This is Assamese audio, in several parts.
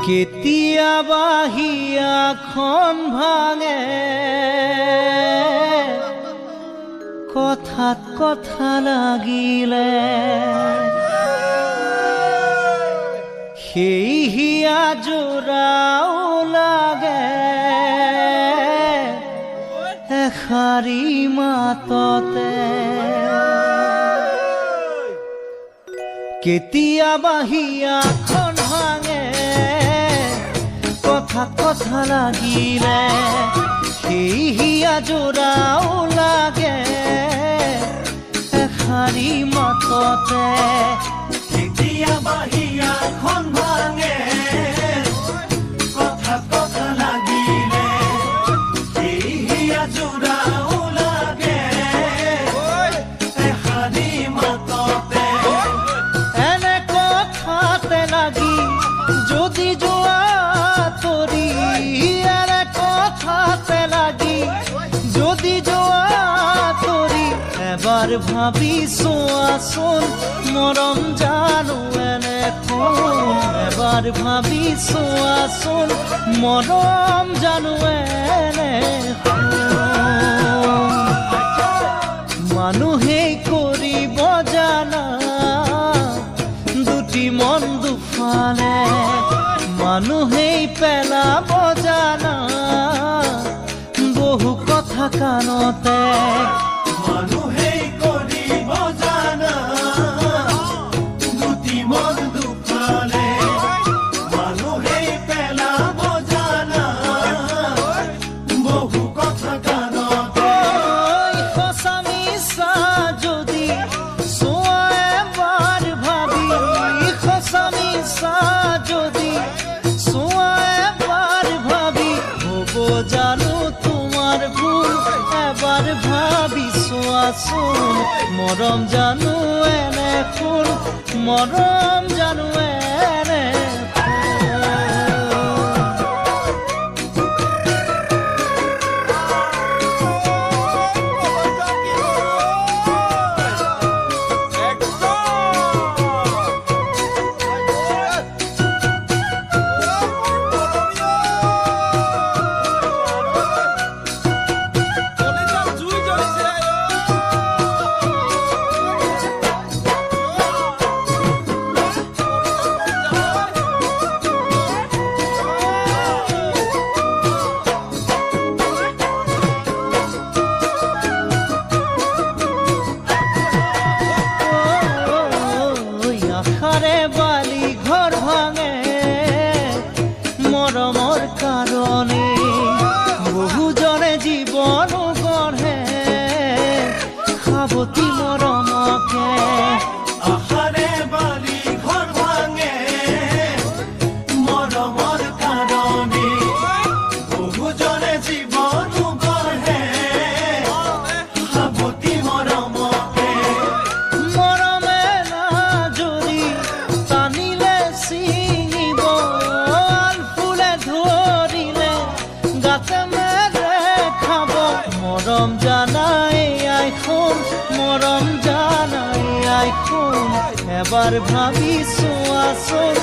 কেতিয়াবা হিয়াখন ভাঙে কথাত কথা লাগিলে, সেই হিয়া জোৰাও লাগে এষাৰি মাততে। কেতিয়াবা হিয়াখন ভাঙে কথাত কথা লাগিলে, সেই হিয়া জোৰাও লাগে এষাৰি মাততে। কেতিয়াবা হিয়াখন ভাঙে কথাত কথা লাগিলে, সেই হিয়া জোৰাও লাগে এষাৰি মাততে। এনে কথাতে লাগি যদি যোৱা তৰি, এনে কথাতে লাগি যদি যোৱা তৰি, এবাৰ ভাবি চোৱাচোন মৰম জানো এনে কোন। এবাৰ ভাবি চোৱাচোন মৰম জানো এনে কোন। মানুহেই কৰিব জানা দুটি মন দুফালে, মানুহেই পেলাব জানা বহু কথা কাণতে। মানুহেই কৰিব জানা দুটি মন দুফালে, মানুহেই পেলাব জানা বহু কথা কাণতে। সঁচা মিছা যদি চোৱা এবাৰ ভাবি, সঁচা মিছা যদি চোৱা এবাৰ ভাবি, হ'ব জানো তোমাৰ ভুল এবাৰ ভাবি চোৱাচোন। মৰম জানো এনে ফুল, মৰম জানো এনে বালি ঘৰ ভাঙে মৰমৰ কাৰণে, বহুজনে জীৱন গঢ়ে সাৱতি মৰমকে। আশাৰে বালি ঘৰ ভাঙে মৰমৰ কাৰণে, বহুজনে জীৱন গঢ়ে সাৱতি মৰমকে। মৰমে না যদি টানিলে ছিঙিব, আন ফুলে ধৰিলে গাতে মেৰে খাব। মৰম জানাই আইখোন, মৰম জানাই আইখোন, এবাৰ ভাবি চোৱাচোন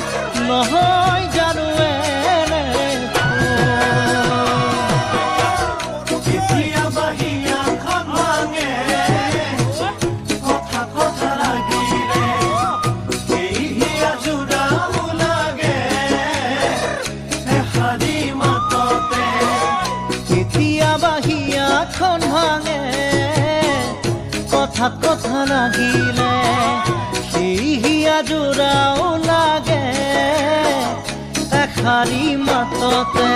নহয় জানো এনে কেতিয়াবা হিয়াখন ভাঙে কথা কথা লাগিলে, সেই হিয়া জোৰাও লাগে এষাৰি মাততে। কেতিয়াবা হিয়াখন ভাঙে কথাত কথা লাগিলে, সেই হিয়া জোৰাও লাগে এষাৰি মাততে।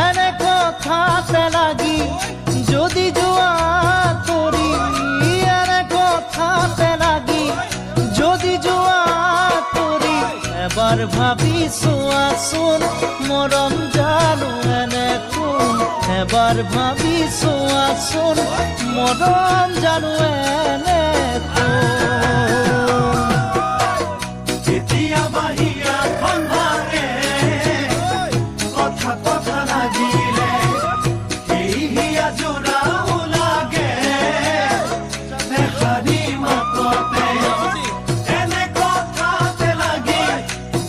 এনে কথাতে লাগি যদি যোৱা তৰি, এনে কথাতে লাগি যদি যোৱা তৰি, এবাৰ ভাবি চোৱাচোন মৰম জানো এনে কোন। এবাৰ ভাবি চোৱাচোন মৰম জানো এনে কোন। কেতিয়াবা হিয়াখন ভাঙে কথা কথা লাগিলে, সেই হিয়া জোৰাও লাগে এষাৰি মাততে। এনে কথাতে লাগি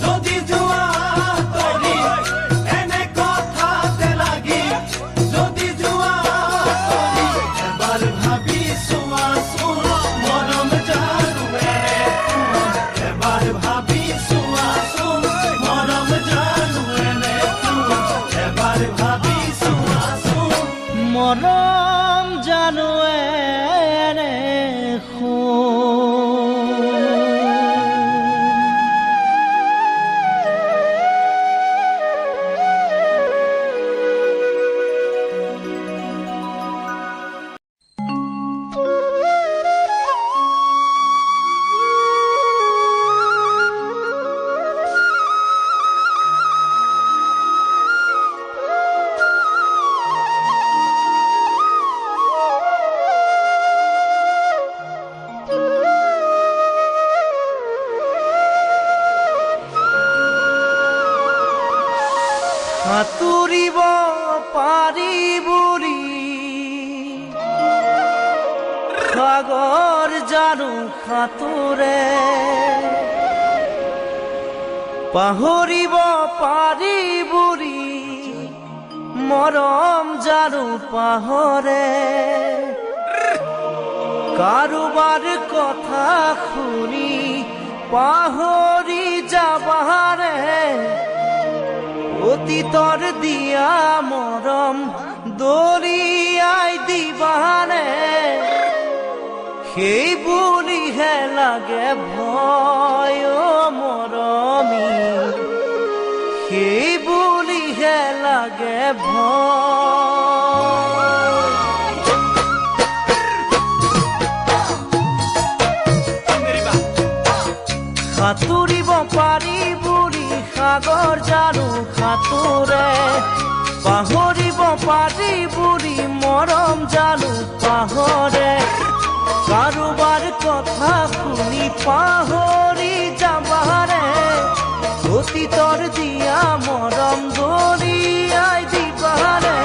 যদি যোৱা এবাৰ ভাবি চোৱাচোন মৰম জানো এনে সাঁতুৰিব পাৰি বুলি সাগৰ জানো সাঁতোৰে পাহৰিব পাৰি বুলি মৰম জানো পাহৰে কাৰোবাৰ কথা শুনি পাহৰি যাবাৰে অতীতৰ দিয়া মৰম দলিয়াই দিবানে সেই বুলিহে লাগে ভয় মৰমী সেই বুলিহে লাগে ভয় সাঁতুৰিব পাৰি বুলি সাগৰ জানো সাঁতোৰে পাহৰিব পাৰি বুলি মৰম জানো পাহৰে কাৰোবাৰ কথা শুনি পাহৰি যাবাৰে অতীতৰ দিয়া মৰম দলিয়াই দিবাৰে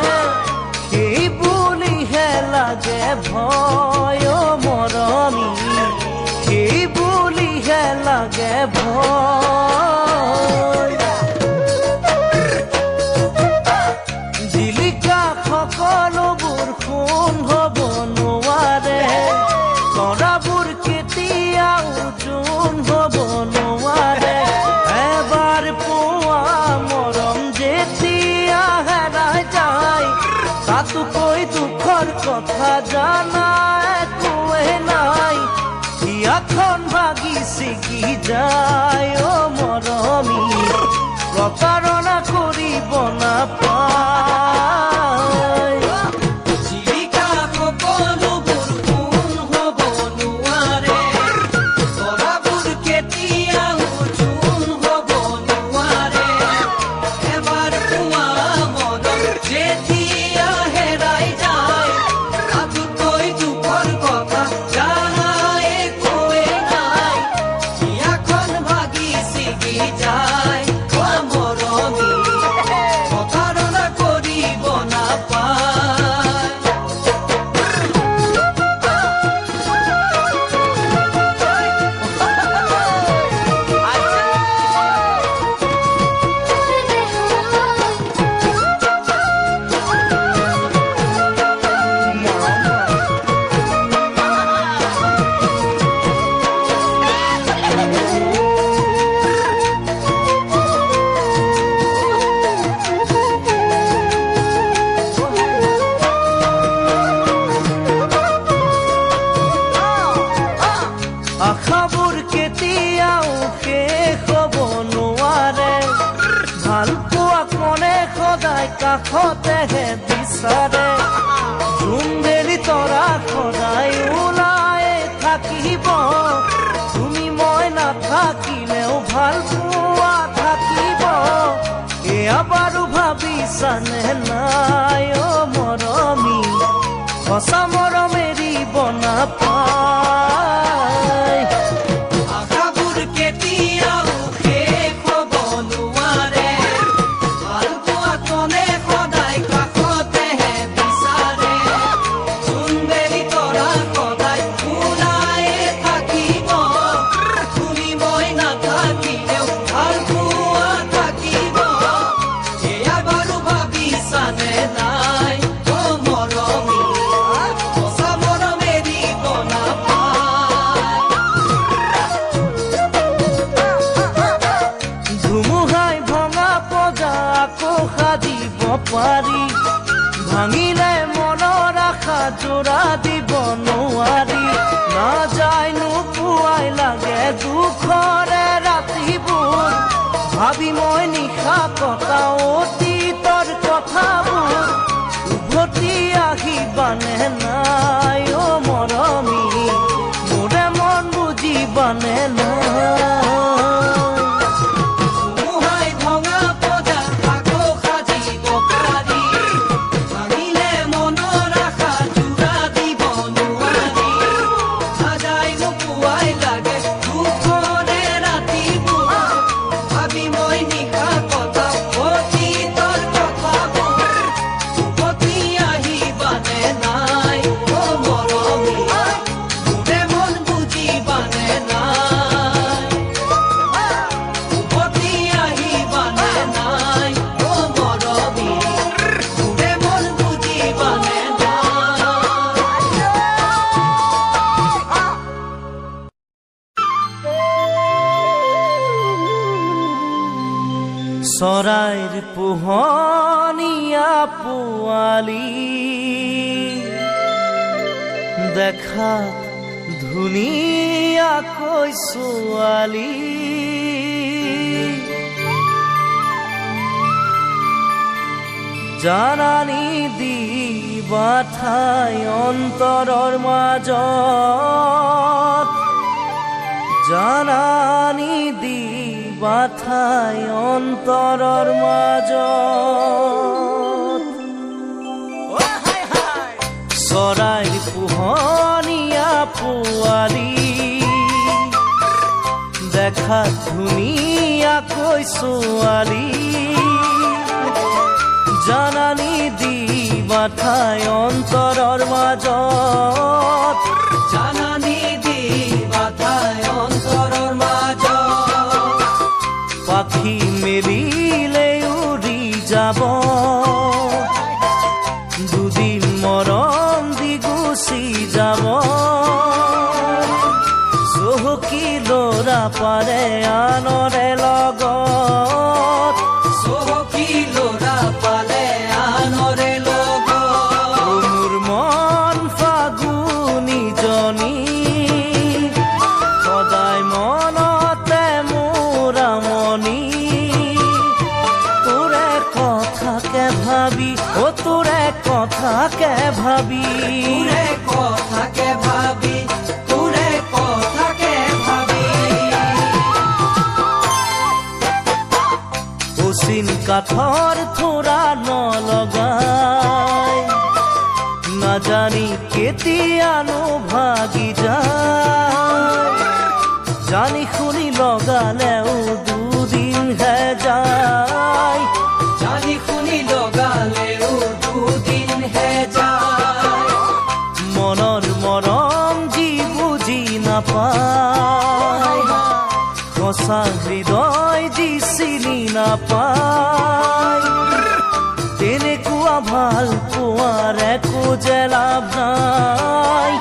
সেই বুলিহে লাগে ভয় মৰমী সেই বুলিহে লাগে ভয় জিলিকা সকলোবোৰ সোণ হ'ব নোৱাৰে তৰাবোৰ কেতিয়াও জোন হ'ব নোৱাৰে এবাৰ পোৱা মৰম যেতিয়া হেৰাই যায় তাতোকৈ দুখৰ কথা জানা একোৱে নাই হিয়াখন ভাগি ছিগি যায় মৰমী প্ৰতাৰণা কৰিব নাপায় জিলিকা সকলোবোৰ সোণ হ'ব নোৱাৰে তৰাবোৰ কেতিয়াও জোন হ'ব নোৱাৰে এবাৰ পোৱা মৰম যেতিয়া হেৰাই যায় তাতোকৈ দুখৰ কথা জানা একোৱে নাই হিয়াখন ভাগি ছিগি যায় মৰমী প্ৰতাৰণা কৰিব নাপায় আশাবোৰ কেতিয়াও শেষ হ'ব নোৱাৰে ভাল পোৱা কোনে সদায় কাষতেহে বিচাৰে জোনবেলি তৰা সদায় ওলাই থাকিব তুমি মই নাথাকিলেও ভাল পোৱা থাকিব এয়া বাৰু ভাবিছানে নাই মৰমী সঁচা মৰম এৰিব নাপায় আশাবোৰ কেতিয়াও শেষ হ'ব নোৱাৰে ভাল পোৱা কোনে সদায় কাষতেহে বিচাৰে জোনবেলি তৰা সদায় ওলাই থাকিব তুমি মই নাথাকিলেও ভাল পোৱা থাকিব এয়া বাৰু ভাবিছানে নাই মৰমী সঁচা মৰম এৰিব নাপায় ধুমুহাই ভঙা পজা আকৌ সাজিব পাৰি ভাঙিলে মনৰ আশা জোৰা দিব নোৱাৰি নাযায় নোপোৱাই লাগে দুখৰে ৰাতিবোৰ ভাবি মই নিশা কটাও অতীতৰ কথাবোৰ উভতি আহিবানে নাই অ মৰমী মোৰে মন বুজিবানে নাই চৰাইৰ পোহনীয়া পোৱালি দেখাত ধুনীয়াকৈ ছোৱালী জানানী দিবা ঠাই অন্তৰৰ মাজত জানানী দিবা ঠাই অন্তৰৰ মাজত চৰাইৰ পোহনীয়া পোৱালি দেখাত ধুনীয়াকৈ ছোৱালী জানানী দিবা ঠাই অন্তৰৰ মাজত জানানী দিবা ঠাই অন্তৰৰ মাজত পাখি মেলিলে উৰি যাব দুদিন মৰম দি গুচি যাব চহকী ল'ৰা পাৰে আনৰে লগত চহকী ল'ৰা পালে আনৰে লগত মোৰ মন ফাগুনীজনী সদায় মনতে মোৰ আমনি তোৰে কথাকে ভাবি অ তোৰে কথাকে ভাবি তোৰে কথাকে ভাবি তোৰে কথাকে ভাবি অচিন কাঠৰ থোৰা নলগাই নাজানি কেতিয়ানো ভাগি যায় জানি শুনি লগালেও দুদিনহে যায় জানি শুনি লগালেও দুদিনহে যায় মনৰ মৰম যি বুজি নাপায় সঁচা হৃদয় যি চিনি নাপায় তেনেকুৱা ভাল পোৱাৰ একো যে লাভ নাই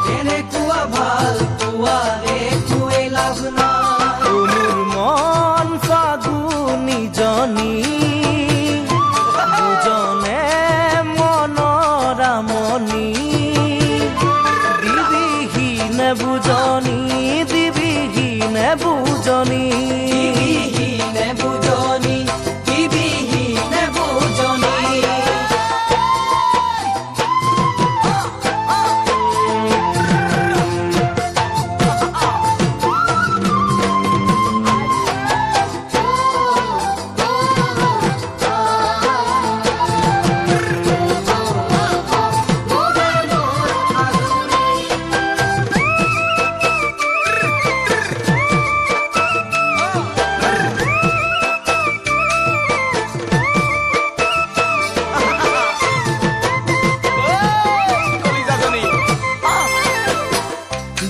তেনেকুৱা ভাল পোৱাৰ একোৱে লাভ নাই মোৰ মন ফাগুনীজনী বুজনে মনৰ আমনি দিবিহীনে বুজনি দিবিহীনে বুজনি দিবিহীনে বুজনি দিবিহীনে বুজনি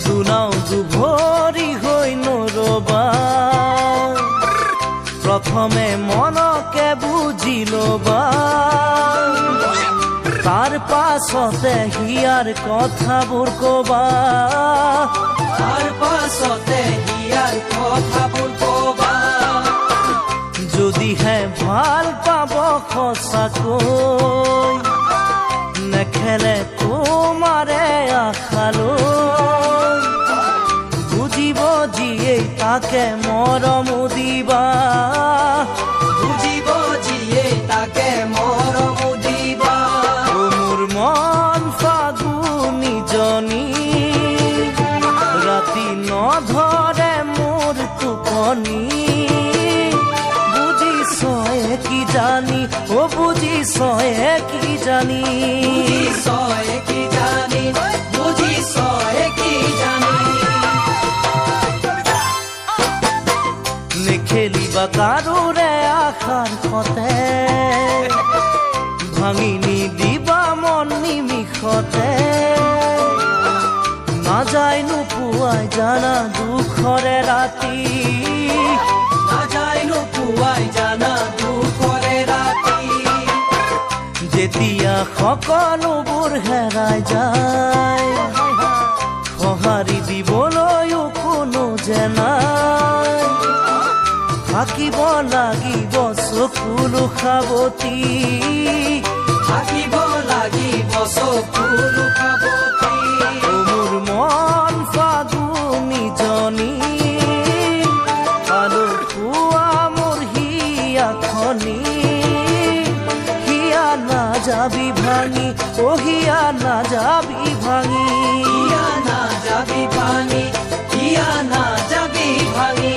দুনাও দুভৰি হৈ নৰবা প্ৰথমে মনকে বুজি ল'বা তাৰ পাছতে হিয়াৰ কথাবোৰ কবা তাৰ পাছতে হিয়াৰ কথাবোৰ কবা যদিহে ভাল পাব সঁচাকৈ নেখেলে তোমাৰে আশালৈ বুজিব যিয়েই তাকে মৰম দিবা বুজিব যিয়ে তাকে মৰম দিবা ও মোৰ মন ফাগুনীজনী ৰাতি নধৰে মোৰ টোপনি বুজিছয়ে কি জানি ও বুজিছয়ে কি জানি বুজিছয়ে কি জানি বুজিছয়ে কি জানি নেখেলিবা কাৰোৰে আশাৰ সতে ভাঙি নিদিবা মন নিমিষতে নাযায় নোপোৱাই জানা দুখৰে ৰাতি নাযায় নোপোৱাই জানা দুখৰে ৰাতি যেতিয়া সকলোবোৰ হেৰাই যায় সঁহাৰি দিবলৈও কোনো যে নাই থাকিব লাগিব চকুলো সাৱতি থাকিব লাগিব চকুলো সাৱতি ও মোৰ মন ফাগুনীজনী পালো পোৱা মোৰ হিয়াখনি হিয়া নাযাবি ভাঙি ও হিয়া নাযাবি ভাঙি ইয়া না যাবি ভাঙি ইয়া না যাবি ভাঙি